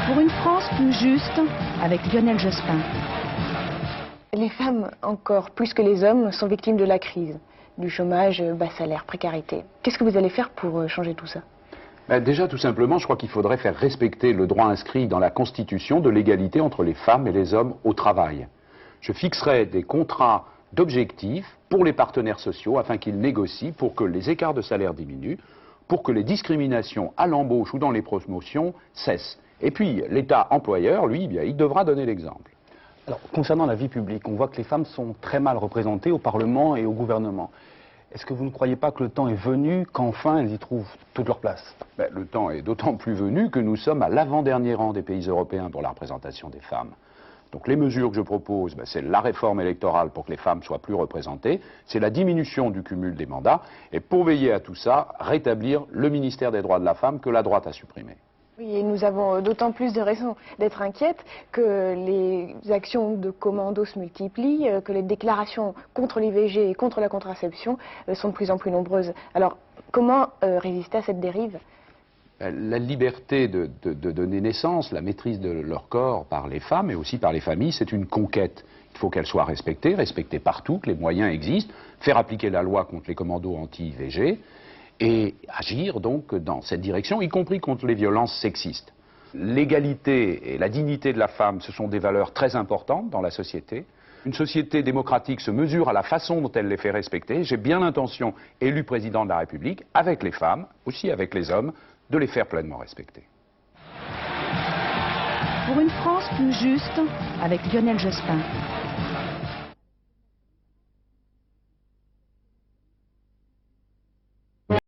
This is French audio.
Pour une France plus juste, avec Lionel Jospin. Les femmes, encore plus que les hommes, sont victimes de la crise, du chômage, bas salaire, précarité. Qu'est-ce que vous allez faire pour changer tout ça? Déjà, tout simplement, je crois qu'il faudrait faire respecter le droit inscrit dans la Constitution de l'égalité entre les femmes et les hommes au travail. Je fixerai des contrats d'objectifs pour les partenaires sociaux afin qu'ils négocient pour que les écarts de salaire diminuent, pour que les discriminations à l'embauche ou dans les promotions cessent. Et puis, l'État employeur, lui, il devra donner l'exemple. Alors, concernant la vie publique, on voit que les femmes sont très mal représentées au Parlement et au gouvernement. Est-ce que vous ne croyez pas que le temps est venu qu'enfin elles y trouvent toute leur place? Le temps est d'autant plus venu que nous sommes à l'avant-dernier rang des pays européens pour la représentation des femmes. Donc les mesures que je propose, c'est la réforme électorale pour que les femmes soient plus représentées, c'est la diminution du cumul des mandats, et pour veiller à tout ça, rétablir le ministère des droits de la femme que la droite a supprimé. Oui, et nous avons d'autant plus de raisons d'être inquiètes que les actions de commando se multiplient, que les déclarations contre l'IVG et contre la contraception sont de plus en plus nombreuses. Alors, comment résister à cette dérive? La liberté de donner naissance, la maîtrise de leur corps par les femmes et aussi par les familles, c'est une conquête. Il faut qu'elle soit respectée partout, que les moyens existent, faire appliquer la loi contre les commandos anti-IVG, et agir donc dans cette direction, y compris contre les violences sexistes. L'égalité et la dignité de la femme, ce sont des valeurs très importantes dans la société. Une société démocratique se mesure à la façon dont elle les fait respecter. J'ai bien l'intention, élu président de la République, avec les femmes, aussi avec les hommes, de les faire pleinement respecter. Pour une France plus juste, avec Lionel Jospin.